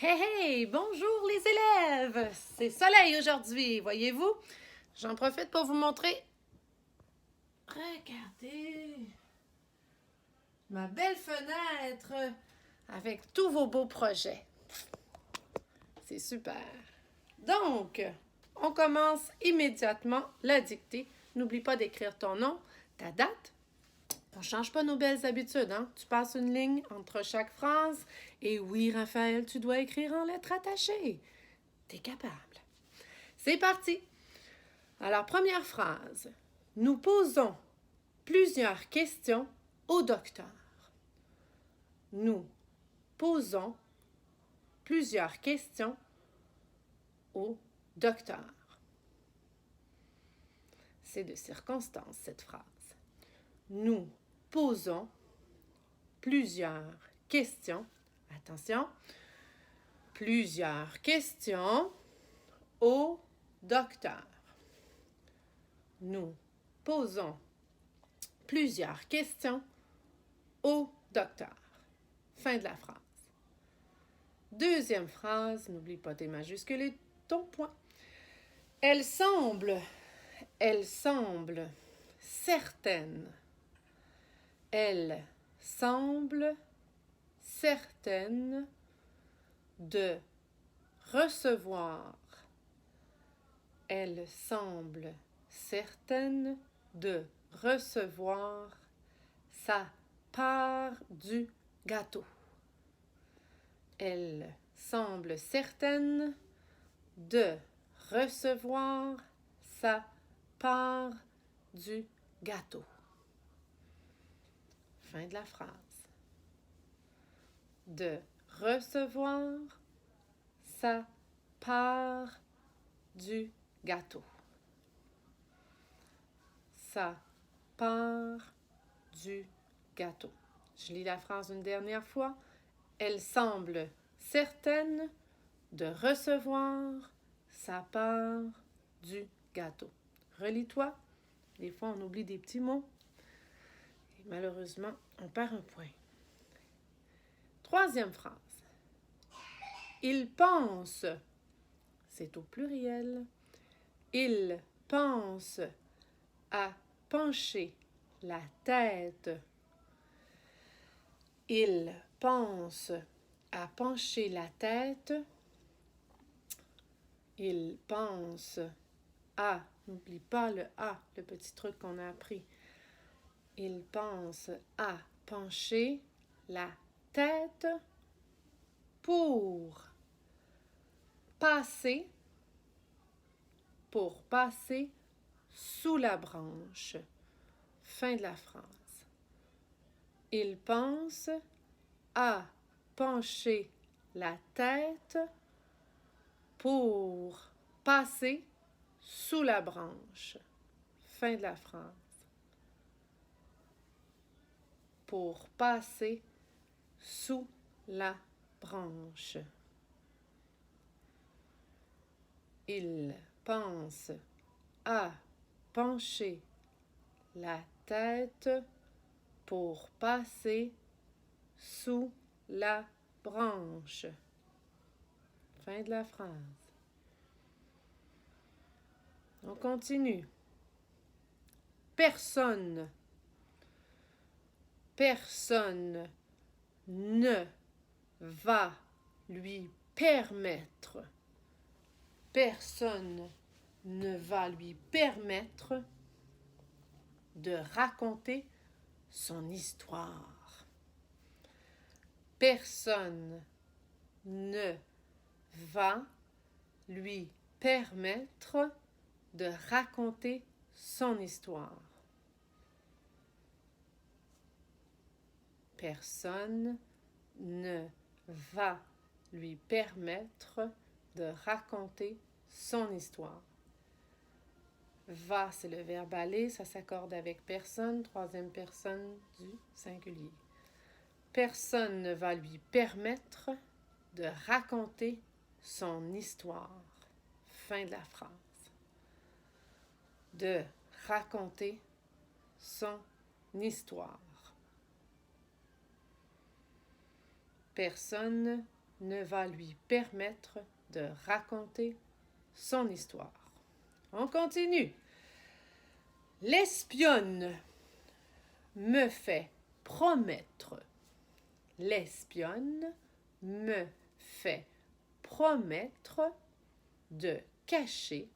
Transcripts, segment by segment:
Hey hey, bonjour les élèves! C'est soleil aujourd'hui, voyez-vous? J'en profite pour vous montrer. Regardez ma belle fenêtre avec tous vos beaux projets. C'est super. Donc, on commence immédiatement la dictée. N'oublie pas d'écrire ton nom, ta date. On ne change pas nos belles habitudes, hein? Tu passes une ligne entre chaque phrase. Et oui, Raphaël, tu dois écrire en lettres attachées. T'es capable. C'est parti! Alors, première phrase. Nous posons plusieurs questions au docteur. Nous posons plusieurs questions au docteur. C'est de circonstance, cette phrase. Nous posons plusieurs questions. Attention. Plusieurs questions au docteur. Nous posons plusieurs questions au docteur. Fin de la phrase. Deuxième phrase, n'oublie pas tes majuscules et ton point. Elle semble certaine. Elle semble certaine de recevoir. Elle semble certaine de recevoir sa part du gâteau. Elle semble certaine de recevoir sa part du gâteau. Fin de la phrase. De recevoir sa part du gâteau. Sa part du gâteau. Je lis la phrase une dernière fois. Elle semble certaine de recevoir sa part du gâteau. Relis-toi. Des fois, on oublie des petits mots. Et malheureusement, on perd un point. Troisième phrase. Il pense, c'est au pluriel, il pense à pencher la tête. Il pense à pencher la tête. Il pense à, n'oublie pas le A, le petit truc qu'on a appris. Il pense à pencher la tête pour passer sous la branche. Fin de la phrase. Il pense à pencher la tête pour passer sous la branche. Fin de la phrase. Pour passer sous la branche. Il pense à pencher la tête pour passer sous la branche. Fin de la phrase. On continue. Personne ne va lui permettre. Personne ne va lui permettre de raconter son histoire. Personne ne va lui permettre de raconter son histoire. Personne ne va lui permettre de raconter son histoire. Va, c'est le verbe aller, ça s'accorde avec personne, troisième personne du singulier. Personne ne va lui permettre de raconter son histoire. Fin de la phrase. De raconter son histoire. Personne ne va lui permettre de raconter son histoire. On continue. L'espionne me fait promettre. L'espionne me fait promettre de cacher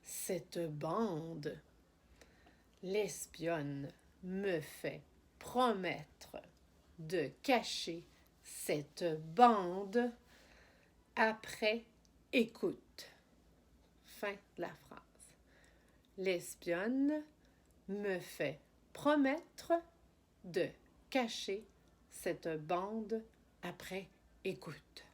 cette bande. L'espionne me fait promettre de cacher cette bande après écoute. Fin de la phrase. L'espionne me fait promettre de cacher cette bande après écoute.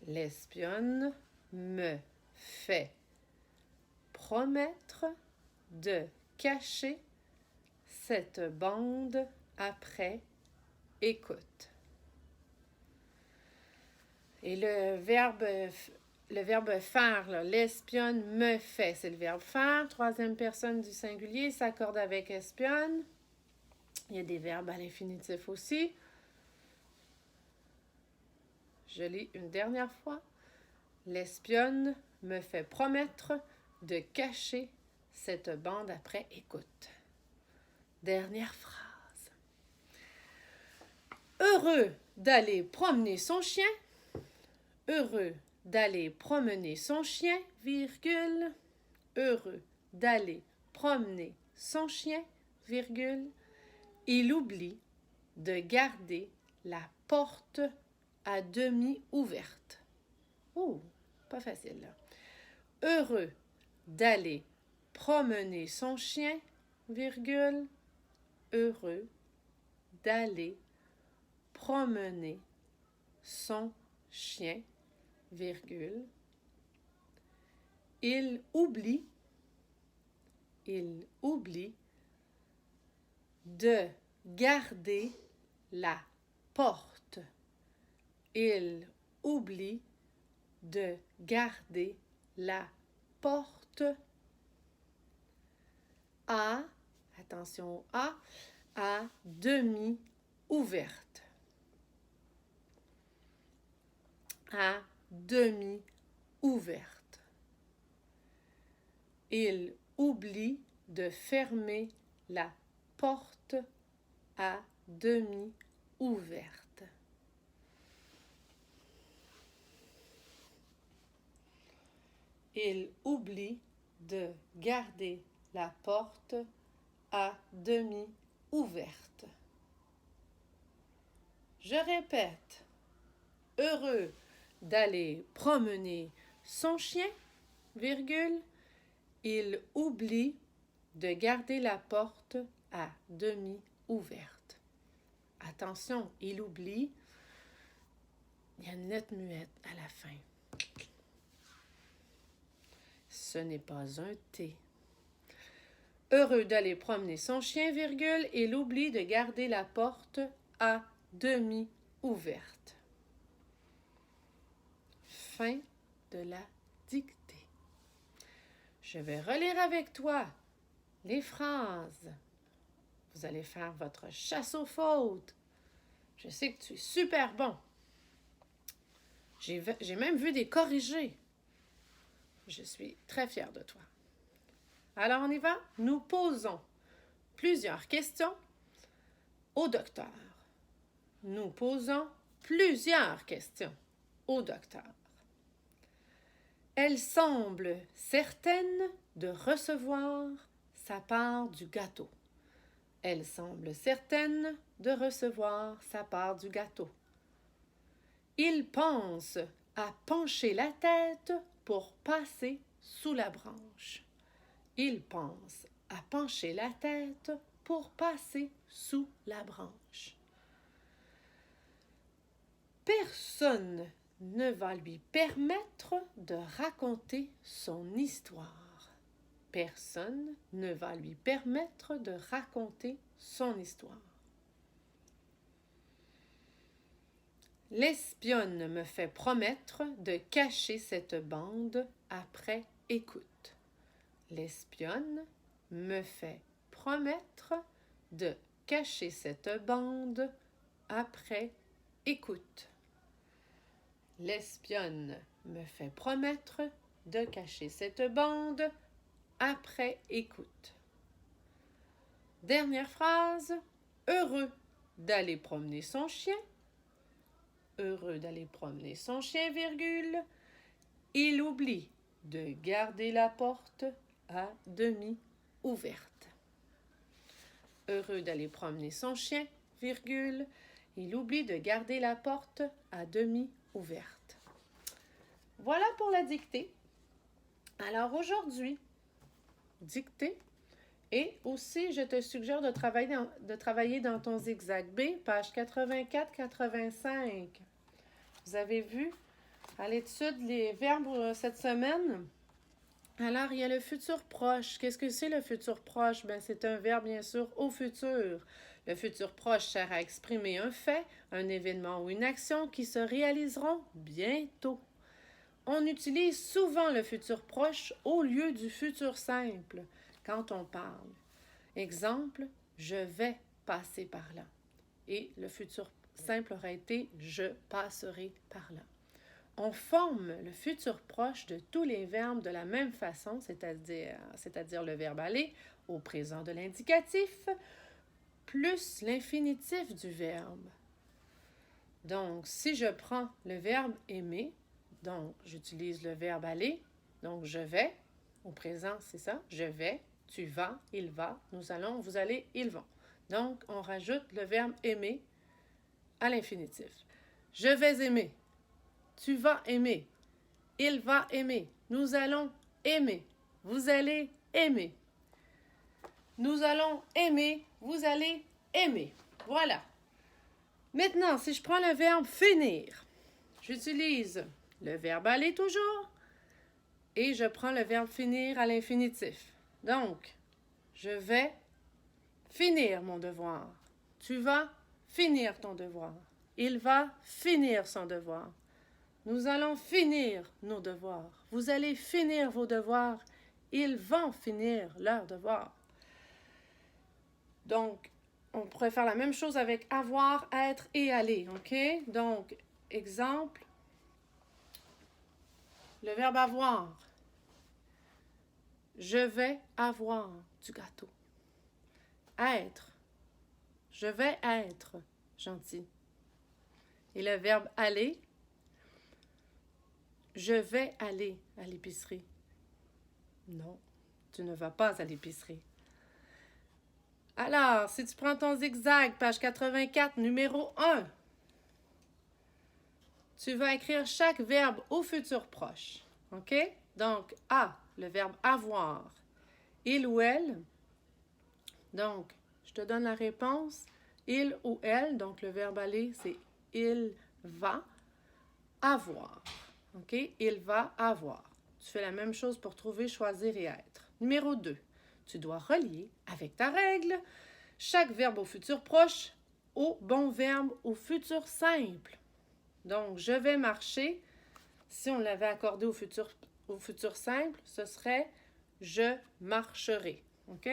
L'espionne me fait promettre de cacher cette bande après écoute. Et le verbe faire, l'espionne me fait, c'est le verbe faire. Troisième personne du singulier s'accorde avec espionne. Il y a des verbes à l'infinitif aussi. Je lis une dernière fois. L'espionne me fait promettre de cacher cette bande après écoute. Dernière phrase. Heureux d'aller promener son chien. Heureux d'aller promener son chien, virgule. Heureux d'aller promener son chien, virgule. Il oublie de garder la porte à demi ouverte. Oh, pas facile là. Heureux d'aller promener son chien, virgule. Heureux d'aller promener son chien, virgule. Il oublie de garder la porte. Il oublie de garder la porte à, attention à demi ouverte. À demi ouverte. Il oublie de fermer la porte à demi ouverte. Il oublie de garder la porte à demi ouverte. Je répète, heureux d'aller promener son chien, virgule, il oublie de garder la porte à demi ouverte. Attention, il oublie, il y a une lettre muette à la fin. Ce n'est pas un T. Heureux d'aller promener son chien, virgule, il oublie de garder la porte à demi ouverte. Fin de la dictée. Je vais relire avec toi les phrases. Vous allez faire votre chasse aux fautes. Je sais que tu es super bon. J'ai même vu des corrigés. Je suis très fière de toi. Alors, on y va? Nous posons plusieurs questions au docteur. Nous posons plusieurs questions au docteur. Elle semble certaine de recevoir sa part du gâteau. Elle semble certaine de recevoir sa part du gâteau. Il pense à pencher la tête pour passer sous la branche. Il pense à pencher la tête pour passer sous la branche. Personne ne va lui permettre de raconter son histoire. Personne ne va lui permettre de raconter son histoire. L'espionne me fait promettre de cacher cette bande après écoute. L'espionne me fait promettre de cacher cette bande après écoute. L'espionne me fait promettre de cacher cette bande après écoute. Dernière phrase, heureux d'aller promener son chien. Heureux d'aller promener son chien, virgule. Il oublie de garder la porte à demi ouverte. Heureux d'aller promener son chien, virgule. Il oublie de garder la porte à demi ouverte. Voilà pour la dictée. Alors aujourd'hui, dictée, et aussi je te suggère de travailler dans ton zigzag B, page 84-85. Vous avez vu à l'étude les verbes cette semaine? Alors, il y a le futur proche. Qu'est-ce que c'est le futur proche? Ben, c'est un verbe, bien sûr, au futur. Le futur proche sert à exprimer un fait, un événement ou une action qui se réaliseront bientôt. On utilise souvent le futur proche au lieu du futur simple quand on parle. Exemple, je vais passer par là. Et le futur simple aurait été je passerai par là. On forme le futur proche de tous les verbes de la même façon, c'est-à-dire le verbe aller au présent de l'indicatif, plus l'infinitif du verbe. Donc, si je prends le verbe aimer, donc j'utilise le verbe aller, donc je vais, au présent c'est ça, je vais, tu vas, il va, nous allons, vous allez, ils vont. Donc, on rajoute le verbe aimer à l'infinitif. Je vais aimer, tu vas aimer, il va aimer, nous allons aimer, vous allez aimer. Nous allons aimer, vous allez aimer. Voilà. Maintenant, si je prends le verbe finir, j'utilise le verbe aller toujours et je prends le verbe finir à l'infinitif. Donc, je vais finir mon devoir. Tu vas finir ton devoir. Il va finir son devoir. Nous allons finir nos devoirs. Vous allez finir vos devoirs. Ils vont finir leurs devoirs. Donc, on pourrait faire la même chose avec avoir, être et aller, ok? Donc, exemple, le verbe avoir. Je vais avoir du gâteau. Être. Je vais être gentil. Et le verbe aller. Je vais aller à l'épicerie. Non, tu ne vas pas à l'épicerie. Alors, si tu prends ton zigzag, page 84, numéro 1, tu vas écrire chaque verbe au futur proche. OK? Donc, A, le verbe avoir. Il ou elle. Donc, je te donne la réponse. Il ou elle, donc le verbe aller, c'est il va avoir. OK? Il va avoir. Tu fais la même chose pour trouver, choisir et être. Numéro 2. Tu dois relier avec ta règle chaque verbe au futur proche au bon verbe au futur simple. Donc, je vais marcher. Si on l'avait accordé au futur simple, ce serait je marcherai. OK?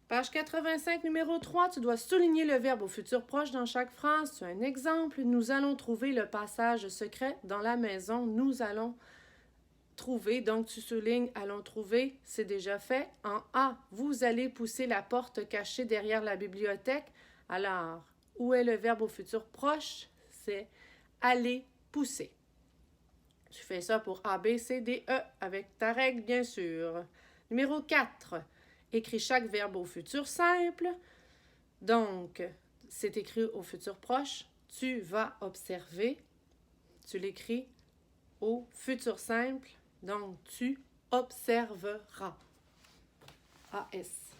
Page 85, numéro 3, tu dois souligner le verbe au futur proche dans chaque phrase. Tu as un exemple. Nous allons trouver le passage secret dans la maison. Nous allons trouver, donc tu soulignes allons trouver, c'est déjà fait. En A, vous allez pousser la porte cachée derrière la bibliothèque. Alors, où est le verbe au futur proche? C'est aller pousser. Tu fais ça pour A, B, C, D, E, avec ta règle, bien sûr. Numéro 4, écris chaque verbe au futur simple. Donc, c'est écrit au futur proche. Tu vas observer. Tu l'écris au futur simple. Donc, tu observeras. AS.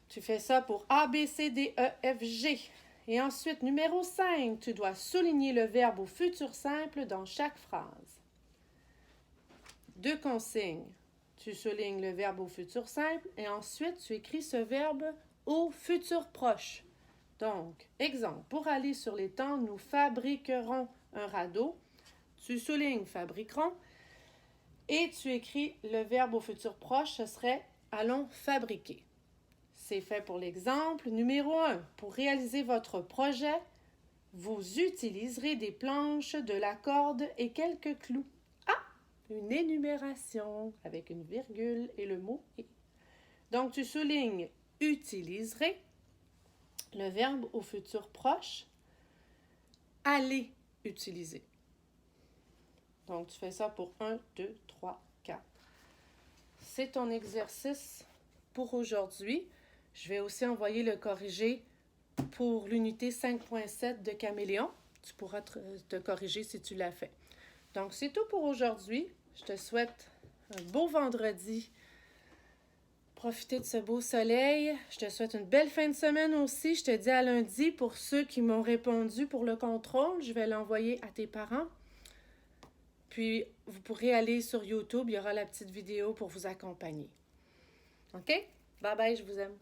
Tu fais ça pour A, B, C, D, E, F, G. Et ensuite, numéro 5, tu dois souligner le verbe au futur simple dans chaque phrase. 2 consignes. Tu soulignes le verbe au futur simple et ensuite, tu écris ce verbe au futur proche. Donc, exemple, pour aller sur l'étang, nous fabriquerons un radeau. Tu soulignes fabriquerons et tu écris le verbe au futur proche, ce serait allons fabriquer. c'est fait pour l'exemple. Numéro 1, pour réaliser votre projet, vous utiliserez des planches, de la corde et quelques clous. Ah, une énumération avec une virgule et le mot « et ». Donc, tu soulignes « utiliserai », le verbe au futur proche, « aller utiliser ». Donc, tu fais ça pour 1, 2, 3, 4. C'est ton exercice pour aujourd'hui. Je vais aussi envoyer le corrigé pour l'unité 5.7 de Caméléon. Tu pourras te corriger si tu l'as fait. Donc, c'est tout pour aujourd'hui. Je te souhaite un beau vendredi. Profitez de ce beau soleil. Je te souhaite une belle fin de semaine aussi. Je te dis à lundi pour ceux qui m'ont répondu pour le contrôle. Je vais l'envoyer à tes parents. Puis, vous pourrez aller sur YouTube. Il y aura la petite vidéo pour vous accompagner. OK? Bye bye, je vous aime.